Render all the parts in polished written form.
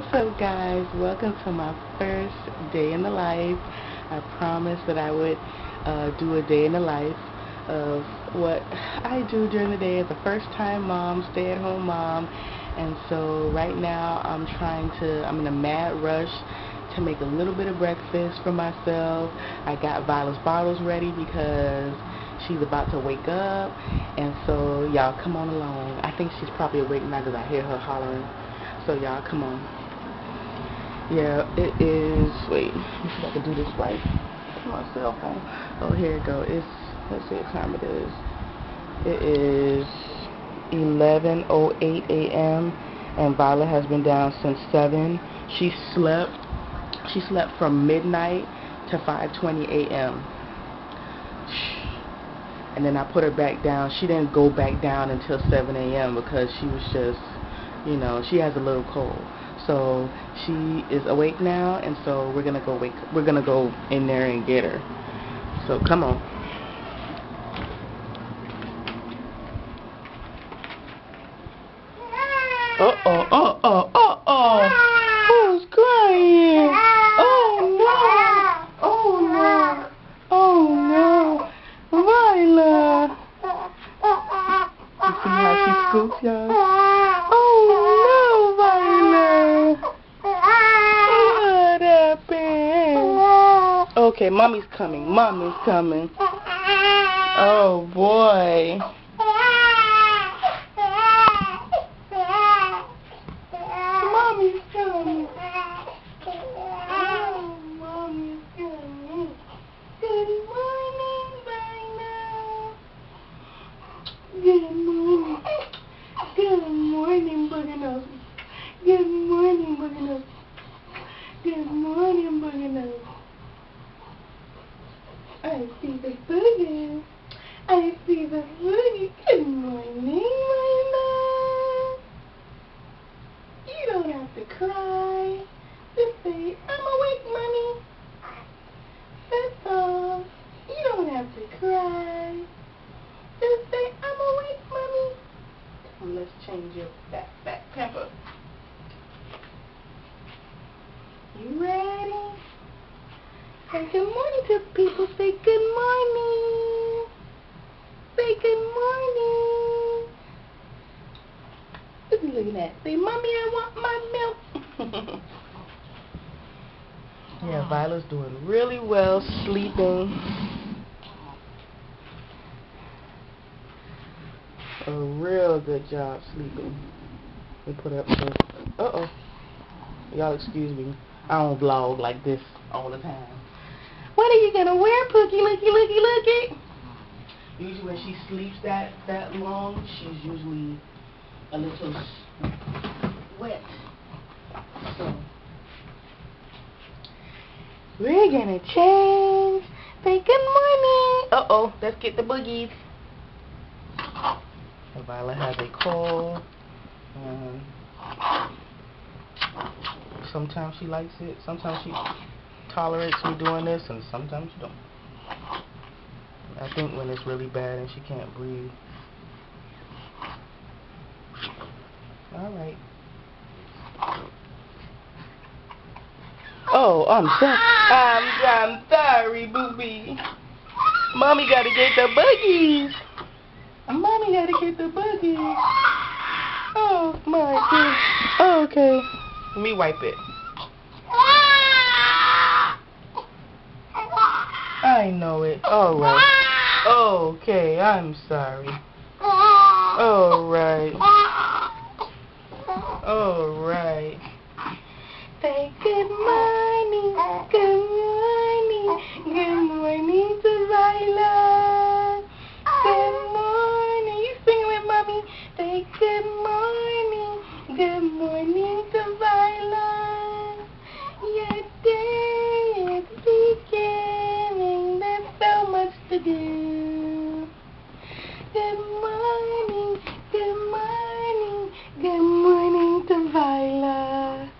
What's up, guys? Welcome to my first day in the life. I promised that I would do a day in the life of what I do during the day as a first-time mom, stay-at-home mom. And so right now I'm in a mad rush to make a little bit of breakfast for myself. I got Vylah's bottles ready because she's about to wake up. And so y'all come on along. I think she's probably awake now because I hear her hollering. So y'all come on. Yeah, it is, wait, let me see if I can do this right. My cell phone. Oh, here it go. Let's see what time it is. It is 11:08 a.m. and Vylah has been down since 7. She slept from midnight to 5:20 a.m. And then I put her back down. She didn't go back down until 7 a.m. because she was just, she has a little cold. So she is awake now, and so we're gonna go in there and get her. So come on. Who's crying? Oh no, Vylah. You see how she scoops, y'all? Okay, mommy's coming. Oh boy. Mommy's coming. Oh, mommy's coming. Good morning, Vylah. Good morning. Good morning, Booger Nose. Good morning, Booger Nose. Good morning, Booger Nose. I see the boogie. I see the boogie. Good morning, Vylah. You don't have to cry. Just say, I'm awake, mommy. That's all. You don't have to cry. Just say, I'm awake, mommy. Let's change your back pamper. You ready? Say good morning to people. Say good morning. Say good morning. What are you looking at? Say, mommy, I want my milk. Yeah, Vylah's doing really well sleeping. A real good job sleeping. We put her up to, y'all excuse me. I don't vlog like this all the time. What are you gonna wear, Pookie? Looky. Usually when she sleeps that long, she's usually a little wet. So we're gonna change. Say good morning. Let's get the boogies. Vylah has a cold. Sometimes she likes it. Sometimes she tolerates me doing this, and sometimes she don't. I think when it's really bad and she can't breathe. Alright. Oh, I'm sorry, booby. Mommy gotta get the boogies. Mommy gotta get the boogies. Oh my goodness. Okay. Let me wipe it. I know it. Alright. Okay, I'm sorry. Alright. Say good morning. Good morning. Good morning to Vylah. Good morning. You singing with mommy? Say good morning. Good morning to Vylah. Your day is beginning. There's so much to do. Good morning. Good morning. Good morning to Vylah.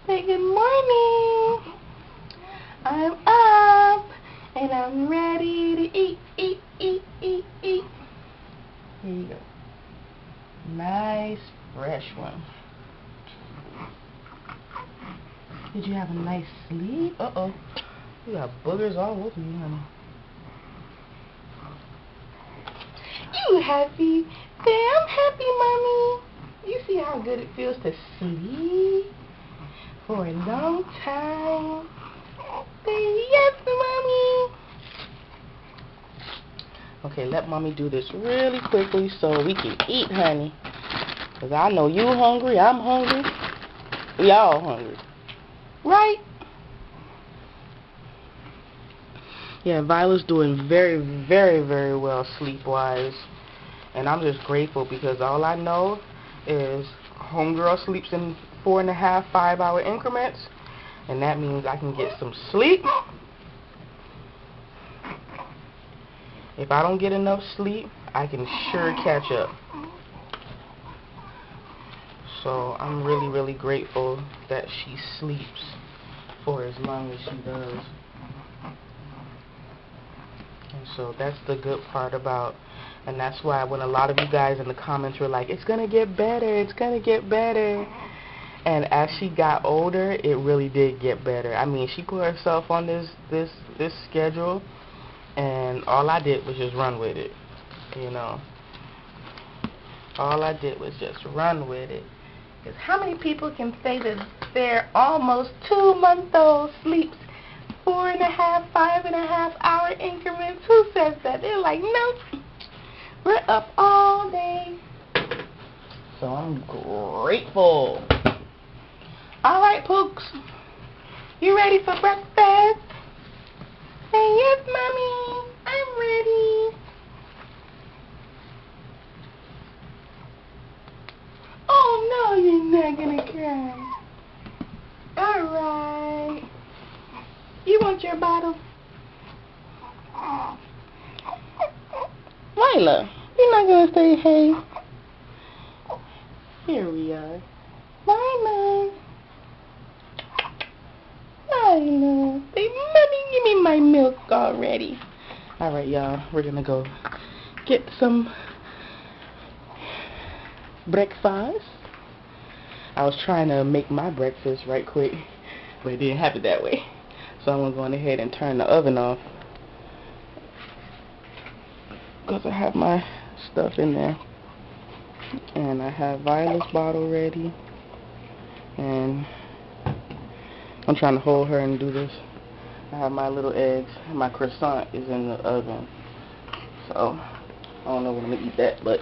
Say good morning. Did you have a nice sleep? Uh-oh. You got boogers all over you, honey. You happy? Damn happy, mommy. You see how good it feels to sleep for a long time? Baby, yes, mommy. Okay, let mommy do this really quickly so we can eat, honey. Because I know you hungry, I'm hungry. We all hungry. Right? Yeah, Vylah's doing very, very, very well sleep-wise. And I'm just grateful because all I know is homegirl sleeps in 4.5, 5-hour increments. And that means I can get some sleep. If I don't get enough sleep, I can sure catch up. So I'm really, really grateful that she sleeps for as long as she does. And so that's the good part about, and that's why when a lot of you guys in the comments were like, it's gonna get better, it's gonna get better. And as she got older, it really did get better. I mean, she put herself on this schedule, and all I did was just run with it, you know. All I did was just run with it. Because how many people can say that their almost 2-month-old sleeps 4.5, 5.5 hour increments? Who says that? They're like, nope, we're up all day. So I'm grateful. All right, Pooks, you ready for breakfast? Say yes, mommy, I'm ready. Oh no, you're not gonna cry. All right. You want your bottle? Vylah, you're not gonna say hey. Here we are. Vylah. Vylah. Say, mommy, give me my milk already. All right, y'all. We're gonna go get some breakfast. I was trying to make my breakfast right quick, but it didn't happen that way. So I'm going to go ahead and turn the oven off because I have my stuff in there. And I have Vylah's bottle ready. And I'm trying to hold her and do this. I have my little eggs. My croissant is in the oven. So I don't know when I'm going to eat that, but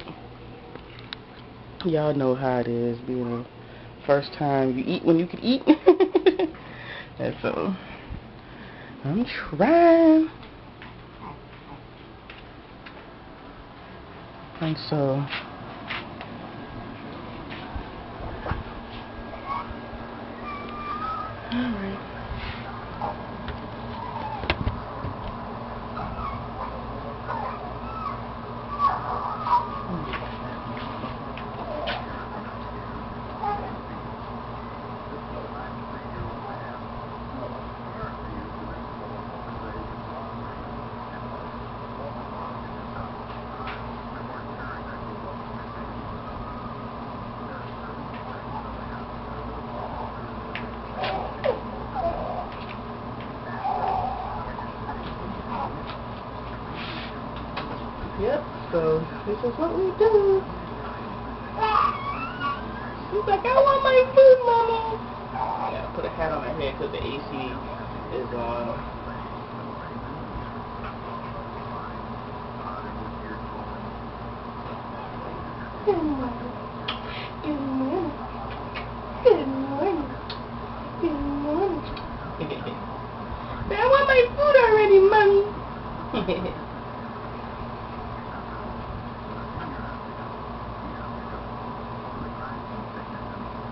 y'all know how it is being the first time you eat when you can eat. And so I'm trying. And so alright. Yep, so this is what we do. She's like, I want my food, Mama. I gotta put a hat on her head because the AC is on. Good morning. Good morning. Good morning. Good morning. I want my food already, Mommy.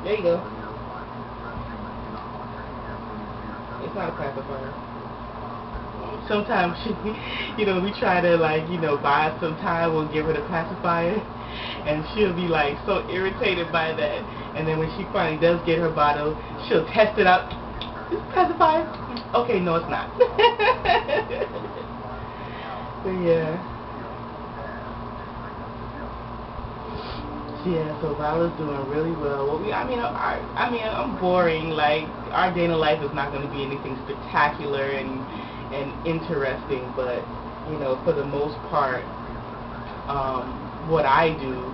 There you go. It's not a pacifier. Sometimes, you know, we try to, like, you know, buy her some time, we'll give her the pacifier, and she'll be, like, so irritated by that. And then when she finally does get her bottle, she'll test it out. Is it pacifier? Okay, no, it's not. But yeah. Yeah, so Vyla's doing really well. Well, I'm boring. Like, our day in the life is not going to be anything spectacular and interesting, but for the most part, what I do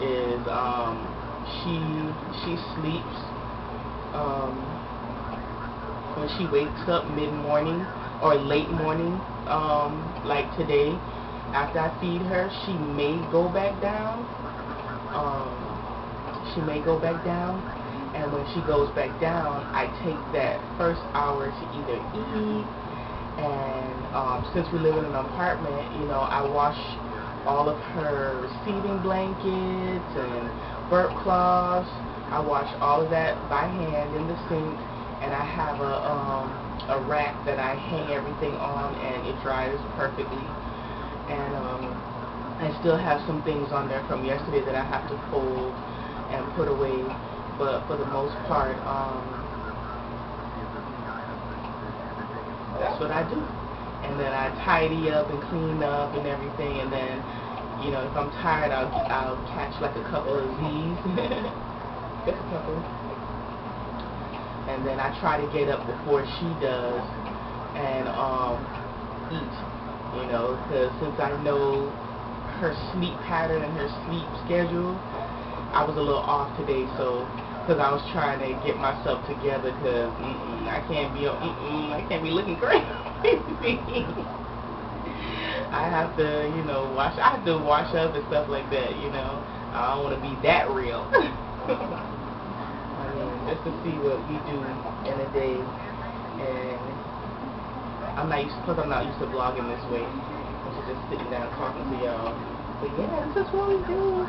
is she sleeps. Um, when she wakes up mid-morning or late morning, like today, after I feed her, she may go back down. And when she goes back down, I take that first hour to either eat, and since we live in an apartment, I wash all of her receiving blankets and burp cloths. I wash all of that by hand in the sink, and I have a rack that I hang everything on, and it dries perfectly. And I still have some things on there from yesterday that I have to fold and put away, but for the most part, that's what I do. And then I tidy up and clean up and everything, and then, if I'm tired, I'll catch like a couple of Z's, just a couple, and then I try to get up before she does and eat, because since I know her sleep pattern and her sleep schedule, I was a little off today, because I was trying to get myself together, because I can't be looking crazy. I have to, wash up and stuff like that, I don't want to be that real. Just to see what we do in a day, and I'm not used to vlogging this way, which is just sitting down talking to y'all. But yeah, this is what we do.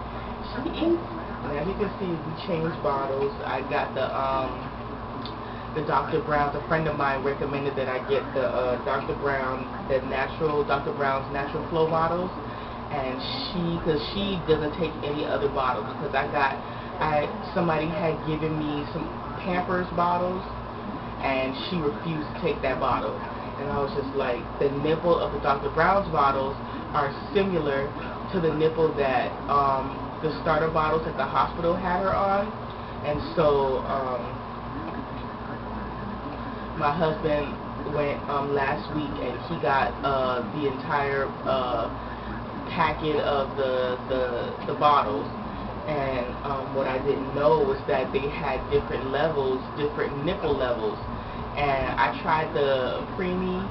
She eats, and as you can see, we change bottles. I got the Dr. Brown's. A friend of mine recommended that I get the Dr. Brown's Natural Flow bottles, and because she doesn't take any other bottles, because somebody had given me some Pampers bottles, and she refused to take that bottle. And I was just like, the nipple of the Dr. Brown's bottles are similar to the nipple that the starter bottles at the hospital had her on. And so my husband went last week, and he got the entire packet of the bottles. And what I didn't know was that they had different levels, different nipple levels. And I tried the preemie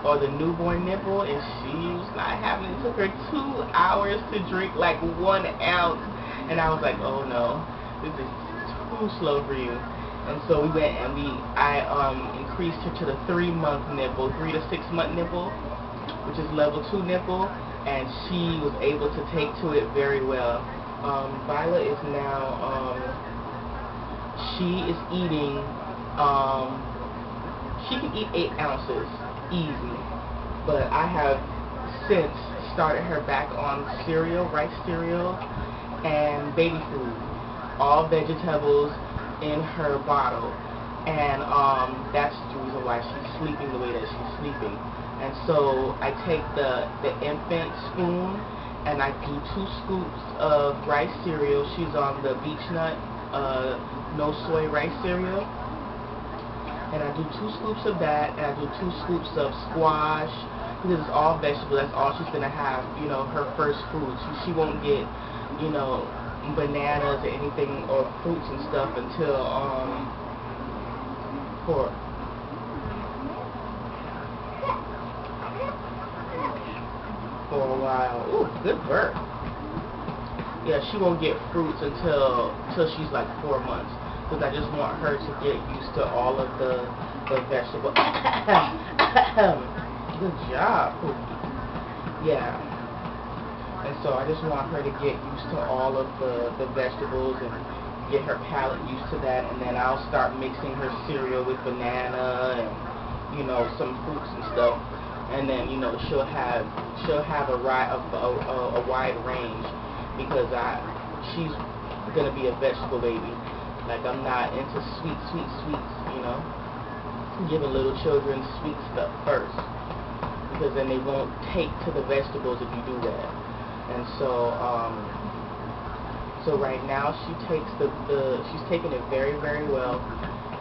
or the newborn nipple, and she was not having it. It took her 2 hours to drink like 1 ounce. And I was like, oh no, this is too slow for you. And so we went and I increased her to the 3-month nipple, 3 to 6 month nipple, which is level 2 nipple, and she was able to take to it very well. Vyla is now, she is eating, she can eat 8 ounces easy, but I have since started her back on cereal, rice cereal, and baby food, all vegetables in her bottle, and that's the reason why she's sleeping the way that she's sleeping. And so I take the infant spoon, and I do 2 scoops of rice cereal. She's on the beech nut, no soy rice cereal. And I do 2 scoops of that, and I do 2 scoops of squash, because it's all vegetable. That's all she's going to have, her first food. She won't get, bananas or anything, or fruits and stuff until, for a while. Ooh, good burp. Yeah, she won't get fruits until she's like 4 months, because I just want her to get used to all of the vegetables. Good job. Yeah. And so I just want her to get used to all of the vegetables and get her palate used to that, and then I'll start mixing her cereal with banana and some fruits and stuff. And then she'll have a wide range, because she's gonna be a vegetable baby. Like, I'm not into sweets. Giving little children sweet stuff first, because then they won't take to the vegetables if you do that. And so So right now she takes she's taking it very, very well,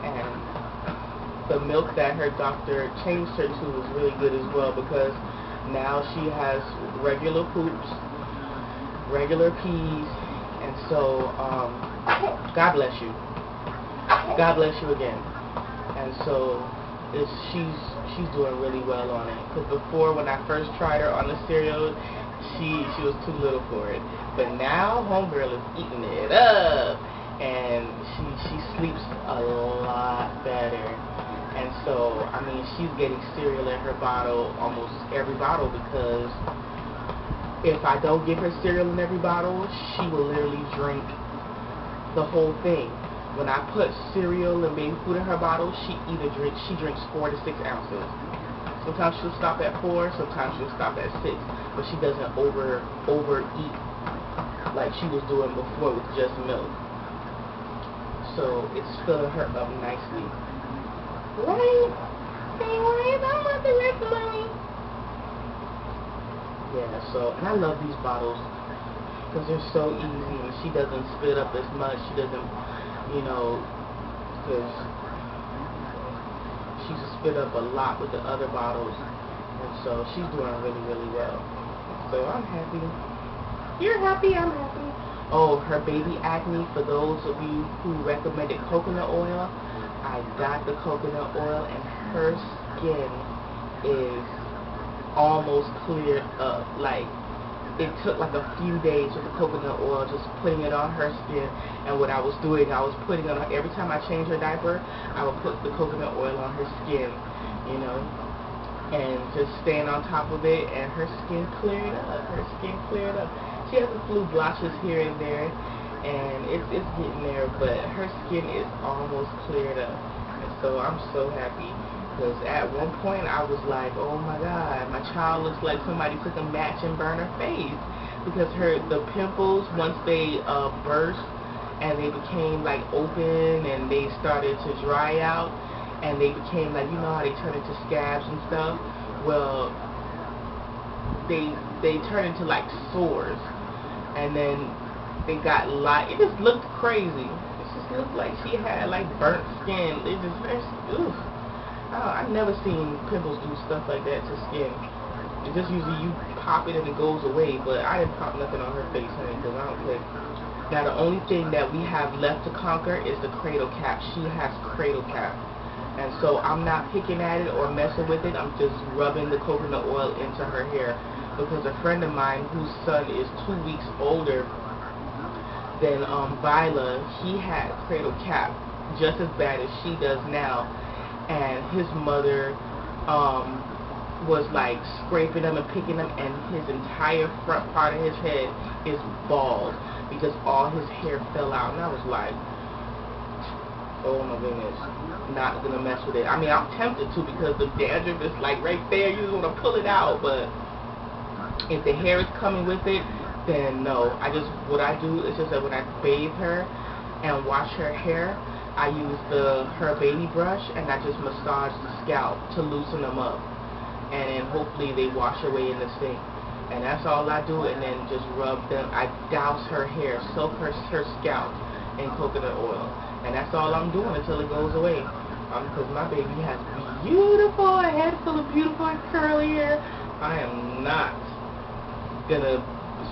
and the milk that her doctor changed her to is really good as well, because now she has regular poops, regular pees, and so God bless you. God bless you again. And so she's doing really well on it. Because before, when I first tried her on the cereal, she was too little for it. But now homegirl is eating it up, and she sleeps a lot better. And so, I mean, she's getting cereal in her bottle, almost every bottle, because if I don't give her cereal in every bottle, she will literally drink the whole thing. When I put cereal and baby food in her bottle, she drinks 4 to 6 ounces. Sometimes she'll stop at 4, sometimes she'll stop at 6, but she doesn't overeat like she was doing before with just milk. So it's filling her up nicely. Right? Say right, I want the rest of money. Yeah, so, and I love these bottles because they're so easy, and she doesn't spit up as much. She doesn't, you know, because she used to spit up a lot with the other bottles, and so she's doing really, really well. So I'm happy. You're happy, I'm happy. Oh, her baby acne, for those of you who recommended coconut oil, I got the coconut oil, and her skin is almost cleared up. Like, it took like a few days with the coconut oil, just putting it on her skin. And what I was doing, I was putting it on, every time I changed her diaper, I would put the coconut oil on her skin, you know, and just staying on top of it, and her skin cleared up. Her skin cleared up. She has a few blotches here and there, and it's getting there, but her skin is almost cleared up. And so I'm so happy, because at one point I was like, oh my God, my child looks like somebody took a match and burned her face, because the pimples, once they burst and they became like open and they started to dry out, and they became like, you know how they turn into scabs and stuff? Well, they turn into like sores, and then they got it just looked crazy. It just looked like she had like burnt skin. It just, oof. I've never seen pimples do stuff like that to skin. It just usually you pop it and it goes away, but I didn't pop nothing on her face, honey, because I don't play. Now the only thing that we have left to conquer is the cradle cap. She has cradle cap. And so I'm not picking at it or messing with it. I'm just rubbing the coconut oil into her hair, because a friend of mine whose son is 2 weeks older than Vylah, he had cradle cap just as bad as she does now, and his mother was like scraping them and picking them, and his entire front part of his head is bald because all his hair fell out. And I was like, oh my goodness, not gonna mess with it. I mean, I'm tempted to, because the dandruff is like right there. You just want to pull it out, but if the hair is coming with it, then no. What I do is just that when I bathe her and wash her hair, I use her baby brush, and I just massage the scalp to loosen them up, and then hopefully they wash away in the sink. And that's all I do, and then just rub them. I douse her hair, soak her scalp in coconut oil, and that's all I'm doing until it goes away. Because my baby has a head full of beautiful and curly hair. I am not gonna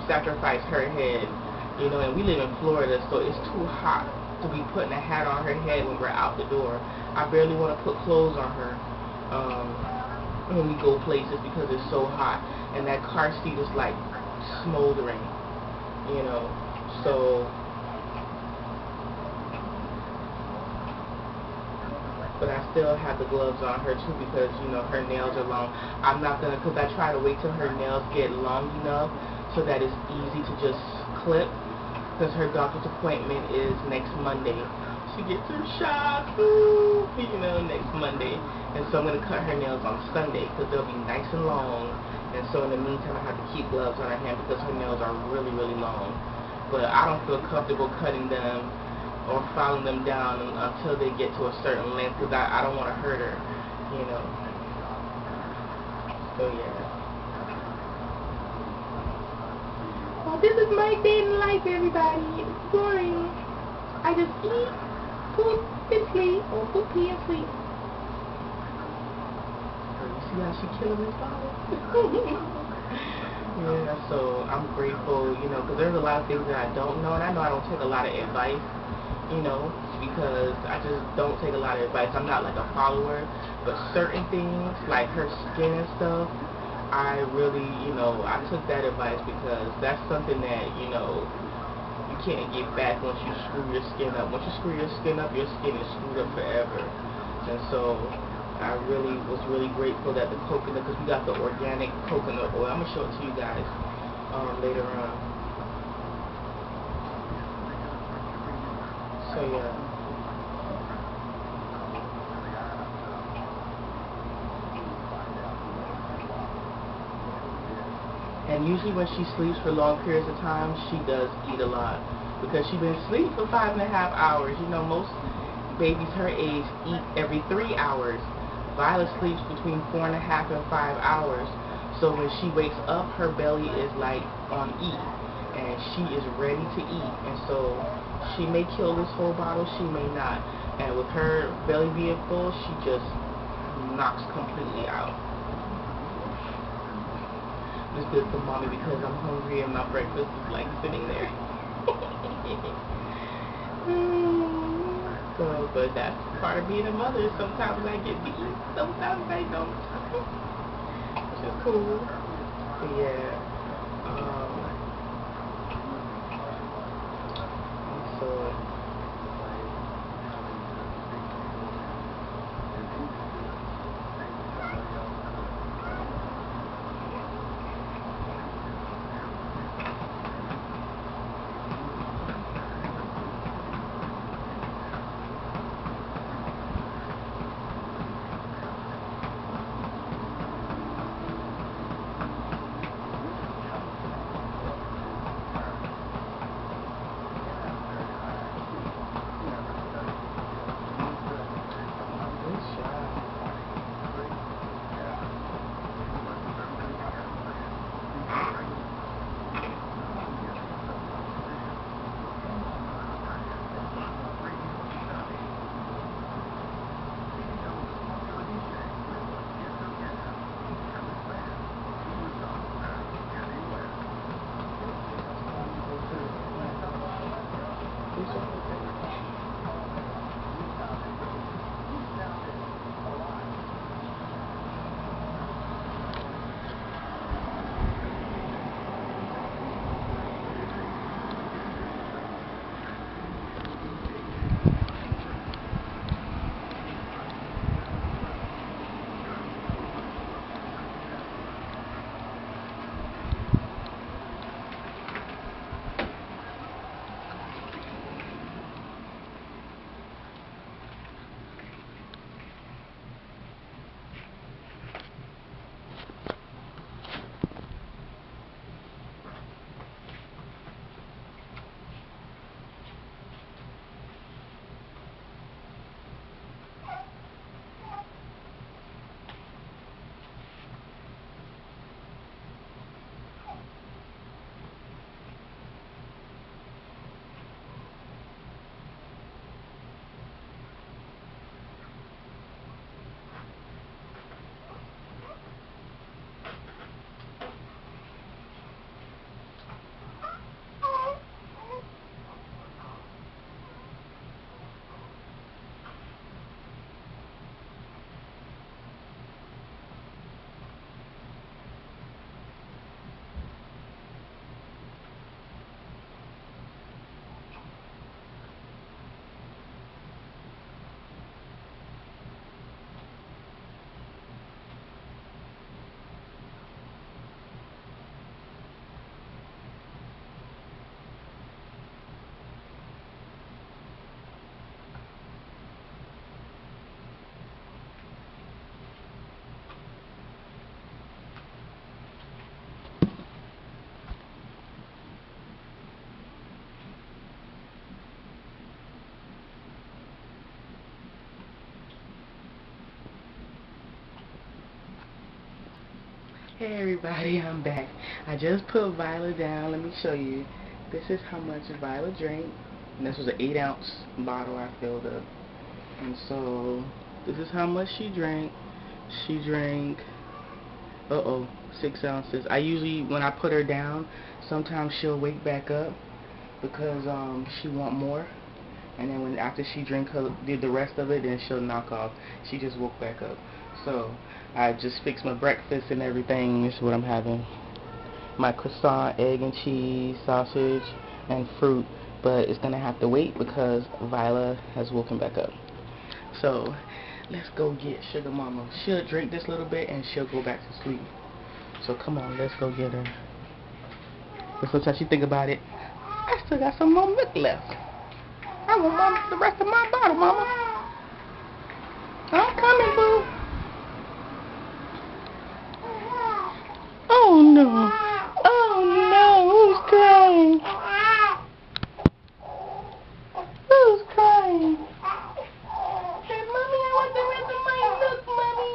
sacrifice her head, you know. And we live in Florida, so it's too hot to be putting a hat on her head when we're out the door. I barely want to put clothes on her when we go places, because it's so hot, and that car seat is like smoldering, you know. So, but I still have the gloves on her too, because, you know, her nails are long. I'm not gonna, because I try to wait till her nails get long enough so that it's easy to just clip, because her doctor's appointment is next Monday. She gets her shots, you know, next Monday. And so I'm going to cut her nails on Sunday, because they'll be nice and long. And so in the meantime, I have to keep gloves on her hand, because her nails are really, really long. But I don't feel comfortable cutting them or filing them down until they get to a certain length, because I don't want to hurt her, you know. So yeah. Oh, this is my day in life, everybody. It's boring. I just eat, poop, and sleep, or poop, pee, and sleep. You see how she killing this bottle? Yeah, so I'm grateful, you know, because there's a lot of things that I don't know, and I know I don't take a lot of advice, you know, because I just don't take a lot of advice. I'm not like a follower, but certain things, like her skin and stuff, I really, you know, I took that advice because that's something that, you know, you can't get back once you screw your skin up. Once you screw your skin up, your skin is screwed up forever. And so I was really grateful that the coconut, because we got the organic coconut oil. I'm going to show it to you guys later on. So yeah. And usually when she sleeps for long periods of time, she does eat a lot. Because she's been asleep for 5.5 hours. You know, most babies her age eat every 3 hours. Vylah sleeps between 4.5 and 5 hours. So when she wakes up, her belly is like on E. And she is ready to eat. And so she may kill this whole bottle, she may not. And with her belly being full, she just knocks completely out. It's good for mommy because I'm hungry and my breakfast is like sitting there. So, but that's part of being a mother. Sometimes I get to eat, sometimes I don't. Which is cool. But yeah. So Hey everybody, I'm back. I just put Vylah down. Let me show you. This is how much Vylah drank. And this was an 8-ounce bottle I filled up. And so, this is how much she drank. She drank, 6 ounces. I usually, when I put her down, sometimes she'll wake back up because she want more. And then after she did the rest of it, then she'll knock off. She just woke back up. So I just fixed my breakfast and everything. This is what I'm having: my croissant, egg and cheese, sausage, and fruit. But it's gonna have to wait because Vylah has woken back up. So let's go get Sugar Mama. She'll drink this little bit and she'll go back to sleep. So come on, let's go get her. Let's see how she think about it. I still got some more milk left. I want the rest of my bottle, Mama. I'm coming, boo. Oh no. Oh no. Who's crying? Who's crying? Hey, Mommy, I want the rest of my milk, Mommy.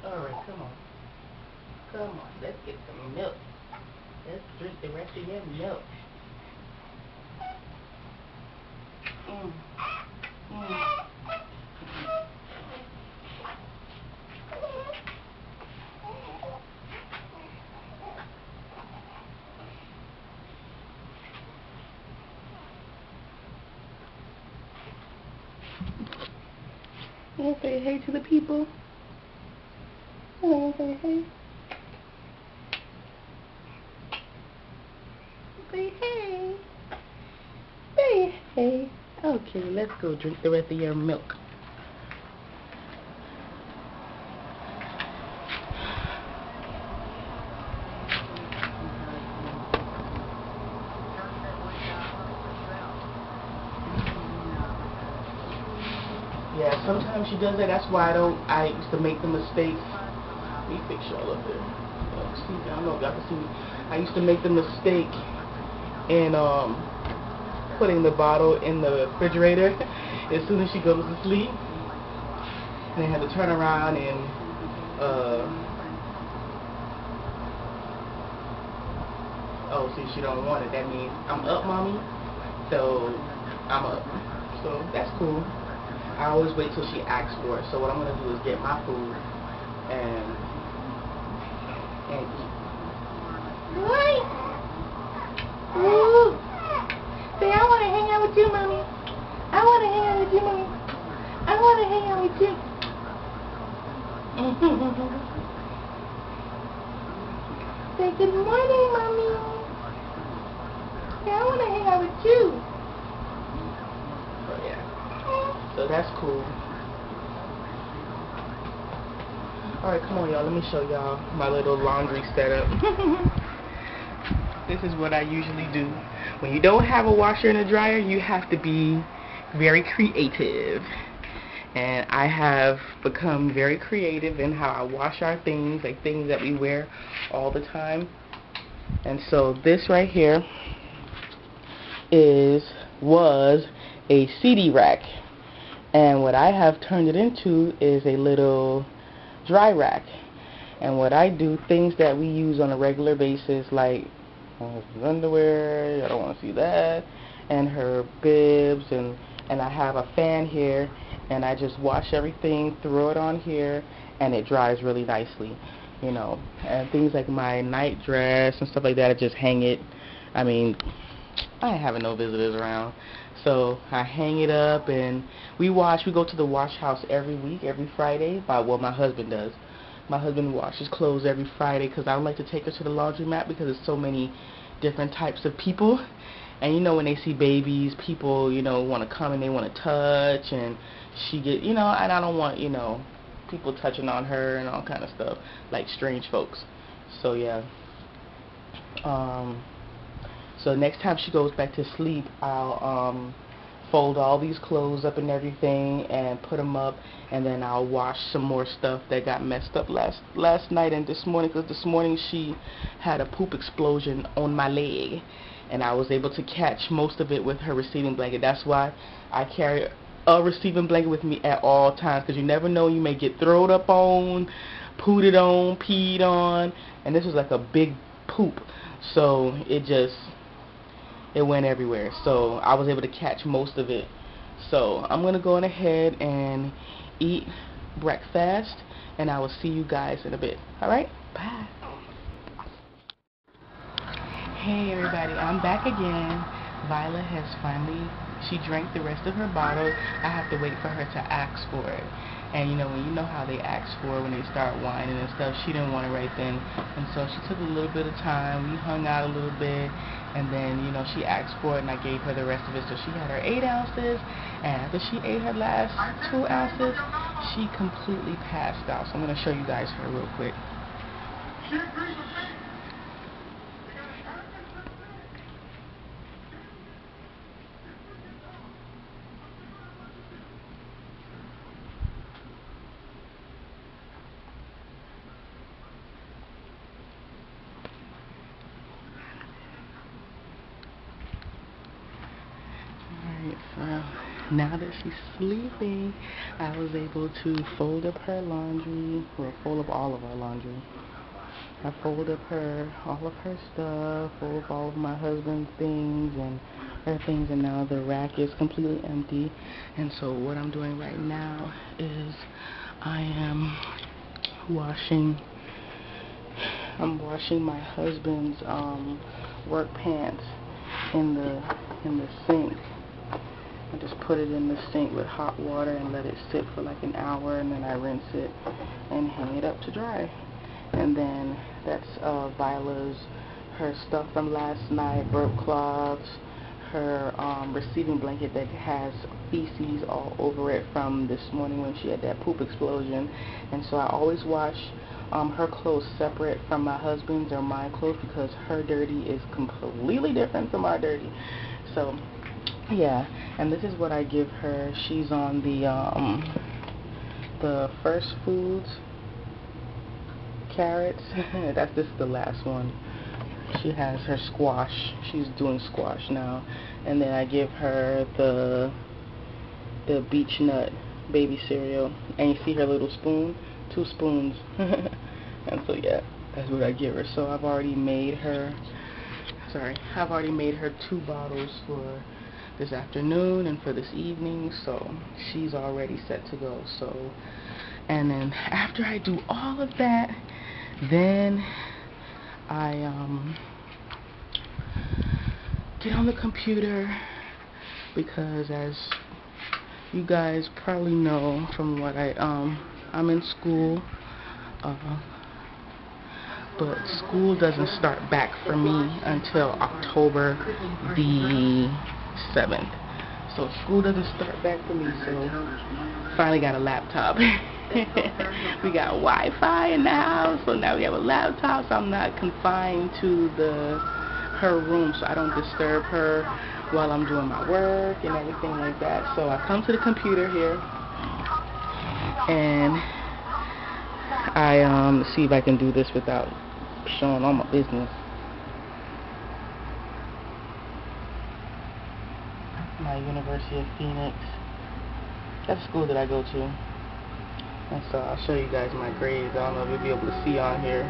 Alright, come on. Come on, let's get some milk. Let's drink the rest of your milk. You want to say hey to the people? You want to say hey? Say hey. Say hey. Okay, let's go drink the rest of your milk. Yeah, sometimes she does that. That's why I used to make the mistake. Let me fix y'all up there. See, I don't know if y'all can see me. I used to make the mistake in putting the bottle in the refrigerator as soon as she goes to sleep. And I had to turn around and oh, see, she don't want it. That means I'm up, Mommy. So I'm up. So that's cool. I always wait till she asks for it. So what I'm gonna do is get my food and eat. What? Ooh. Say, I want to hang out with you, Mommy. I want to hang out with you, Mommy. I want to hang out with you. Say good morning, Mommy. Say, I want to hang out with you. Oh, yeah. So that's cool. Alright, come on, y'all. Let me show y'all my little laundry setup. This is what I usually do. When you don't have a washer and a dryer, you have to be very creative. And I have become very creative in how I wash our things, like things that we wear all the time. And so this right here was a CD rack. And what I have turned it into is a little dry rack. And what I do, things that we use on a regular basis, like my husband's underwear, I don't want to see that, and her bibs, and I have a fan here, and I just wash everything, throw it on here, and it dries really nicely, you know. And things like my night dress and stuff like that, I just hang it. I mean, I ain't having no visitors around, so I hang it up, and we go to the wash house every week, every Friday. Well, my husband does. My husband washes clothes every Friday because I don't like to take her to the laundromat because there's so many different types of people. And you know, when they see babies, people, you know, want to come and they want to touch, and she get, you know, and I don't want, you know, people touching on her and all kind of stuff, like strange folks. So yeah. So next time she goes back to sleep, I'll fold all these clothes up and everything and put them up, and then I'll wash some more stuff that got messed up last night and this morning, because this morning she had a poop explosion on my leg, and I was able to catch most of it with her receiving blanket. That's why I carry a receiving blanket with me at all times, because you never know, you may get thrown up on pooted on, peed on, and this was like a big poop. So it went everywhere. So I was able to catch most of it. So I'm going to go on ahead and eat breakfast, and I will see you guys in a bit. Alright? Bye. Hey everybody, I'm back again. Vylah has she drank the rest of her bottle. I have to wait for her to ask for it. And when you know how they ask for it when they start whining and stuff, she didn't want it right then. And so she took a little bit of time. We hung out a little bit. And then, she asked for it and I gave her the rest of it. So she had her 8 ounces. And after she ate her last 2 ounces, she completely passed out. So I'm going to show you guys her real quick. So now that she's sleeping, I was able to fold up her laundry, well, fold up all of our laundry. I fold up all of her stuff, fold up all of my husband's things and her things, and now the rack is completely empty. And so what I'm doing right now is I'm washing my husband's work pants in the sink. I just put it in the sink with hot water and let it sit for like an hour, and then I rinse it and hang it up to dry. And then that's her stuff from last night, burp cloths, her receiving blanket that has feces all over it from this morning when she had that poop explosion. And so I always wash her clothes separate from my husband's or my clothes, because her dirty is completely different from our dirty. So yeah, and this is what I give her. She's on the First Foods carrots. This is the last one. She has her squash. She's doing squash now. And then I give her the beech nut baby cereal. And you see her little spoon? 2 spoons. And so yeah, that's what I give her. So I've already made her 2 bottles for this afternoon and for this evening, so she's already set to go. So, and then after I do all of that, then I get on the computer, because as you guys probably know from what I'm in school, but school doesn't start back for me until October the 7th. So school doesn't start back for me, so finally got a laptop. We got Wi-Fi in the house, so now we have a laptop, so I'm not confined to her room, so I don't disturb her while I'm doing my work and everything like that. So I come to the computer here, and I see if I can do this without showing all my business. My University of Phoenix. That's the school that I go to. And so I'll show you guys my grades. I don't know if you'll be able to see on here.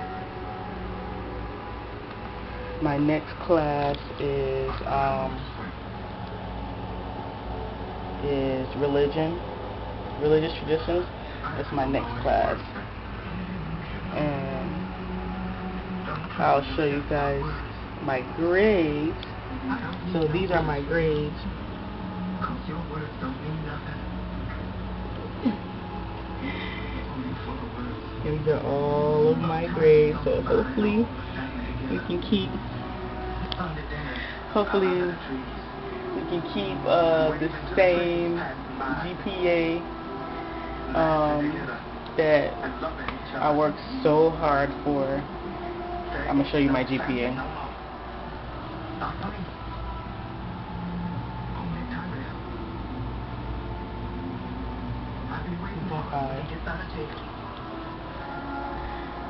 My next class is religious traditions. That's my next class. And I'll show you guys my grades. So these are my grades. These are all of my grades, so hopefully we can keep the same GPA that I worked so hard for. I'm gonna show you my GPA.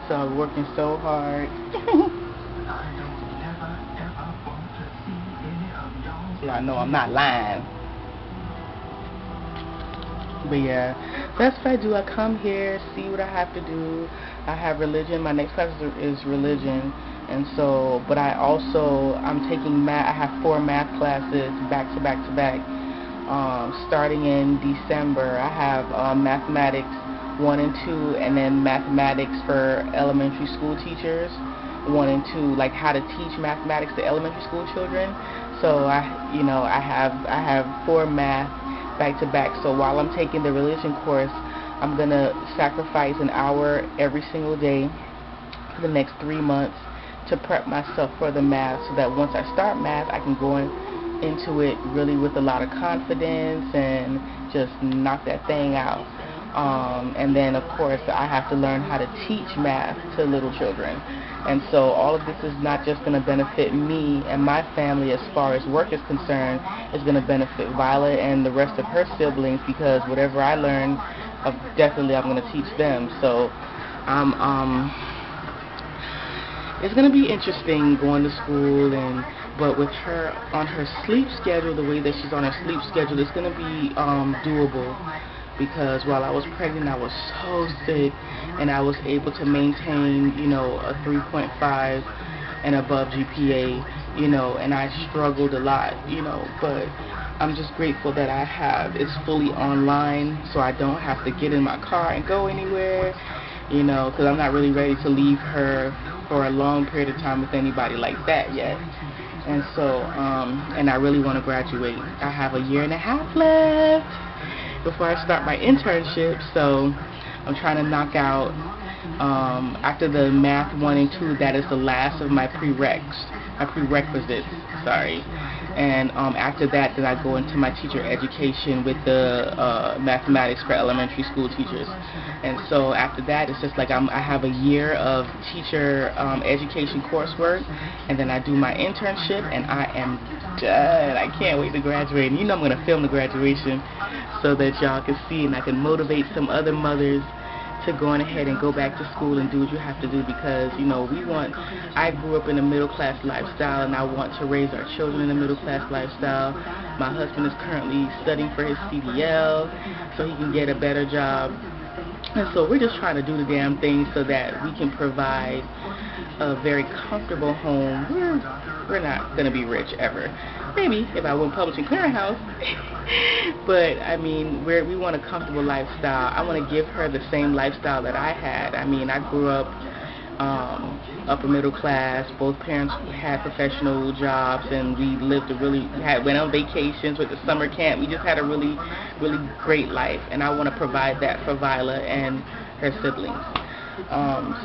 So I was working so hard. See, I know I'm not lying. But yeah, that's what I do. I come here, see what I have to do. I have religion. My next class is religion. And so, but I'm taking math. I have 4 math classes back to back to back. Starting in December, I have mathematics 1 and 2, and then mathematics for elementary school teachers 1 and 2, like how to teach mathematics to elementary school children. So I have 4 math back to back. So while I'm taking the religion course, I'm gonna sacrifice an hour every single day for the next 3 months to prep myself for the math, so that once I start math, I can go into it really with a lot of confidence and just knock that thing out. And then of course I have to learn how to teach math to little children. And so all of this is not just going to benefit me and my family as far as work is concerned, it's going to benefit Vylah and the rest of her siblings, because whatever I learn, definitely I'm going to teach them. So it's going to be interesting going to school, but with her on her sleep schedule, the way that she's on her sleep schedule, it's going to be doable, because while I was pregnant, I was so sick, and I was able to maintain, a 3.5 and above GPA, and I struggled a lot, but I'm just grateful that it's fully online, so I don't have to get in my car and go anywhere, because I'm not really ready to leave her for a long period of time with anybody like that yet. And so, and I really want to graduate. I have a 1.5 years left before I start my internship, so I'm trying to knock out, after the math 1 and 2, that is the last of my prerequisites, sorry. And after that, then I go into my teacher education with the mathematics for elementary school teachers. And so after that, it's just like I have a year of teacher education coursework, and then I do my internship, and I am done. I can't wait to graduate. And I'm going to film the graduation so that y'all can see, and I can motivate some other mothers to going ahead and go back to school and do what you have to do, because I grew up in a middle class lifestyle, and I want to raise our children in a middle class lifestyle. My husband is currently studying for his CDL so he can get a better job, and so we're just trying to do the damn thing so that we can provide a very comfortable home. We're not going to be rich ever. Maybe if I went publishing clearinghouse. But I mean, we want a comfortable lifestyle. I want to give her the same lifestyle that I had. I mean, I grew up upper middle class. Both parents had professional jobs, and we went on vacations with the summer camp. We just had a really, really great life, and I want to provide that for Vylah and her siblings.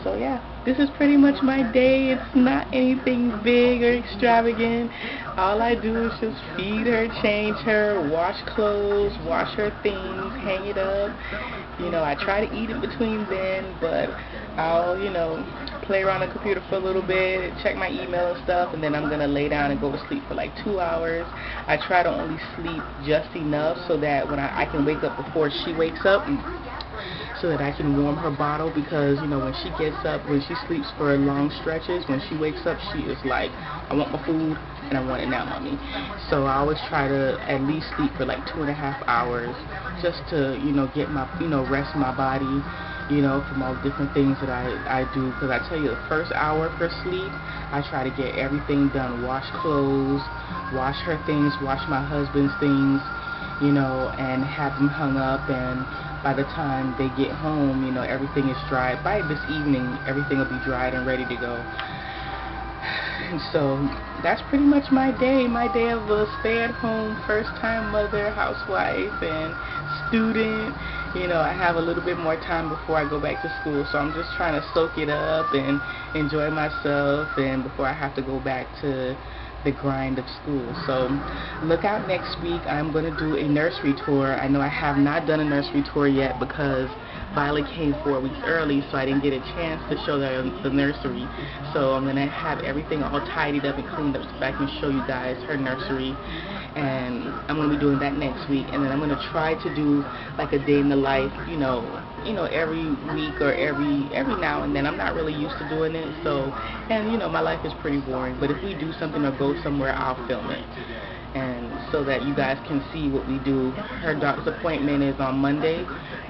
So yeah, this is pretty much my day. It's not anything big or extravagant. All I do is just feed her, change her, wash clothes, wash her things, hang it up. I try to eat in between then, but I'll, play around on the computer for a little bit, check my email and stuff, and then I'm going to lay down and go to sleep for like 2 hours. I try to only sleep just enough so that when I can wake up before she wakes up, so that I can warm her bottle, because when she gets up, when she sleeps for long stretches, when she wakes up, she is like, I want my food and I want it now, mommy. So I always try to at least sleep for like 2.5 hours, just to get my rest my body, from all the different things that I do. Because I tell you, the first hour for sleep, I try to get everything done, wash clothes, wash her things, wash my husband's things, and have them hung up, and by the time they get home, everything is dried. By this evening, everything will be dried and ready to go. And so that's pretty much my day of a stay-at-home, first-time mother, housewife, and student. I have a little bit more time before I go back to school, so I'm just trying to soak it up and enjoy myself, and before I have to go back to the grind of school. So look out next week. I'm going to do a nursery tour. I know I have not done a nursery tour yet because Vylah came 4 weeks early, so I didn't get a chance to show the nursery. So I'm going to have everything all tidied up and cleaned up so I can show you guys her nursery. And I'm going to be doing that next week. And then I'm going to try to do like a day in the life, every week or every now and then. I'm not really used to doing it, so, and my life is pretty boring. But if we do something or go somewhere, I'll film it. And so that you guys can see what we do. Her doctor's appointment is on Monday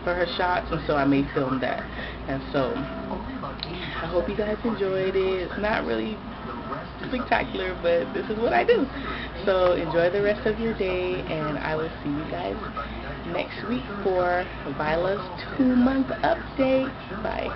for her shots, and so I may film that. And so I hope you guys enjoyed it. It's not really spectacular, but this is what I do. So enjoy the rest of your day, and I will see you guys next week for Vylah's 2-month update. Bye.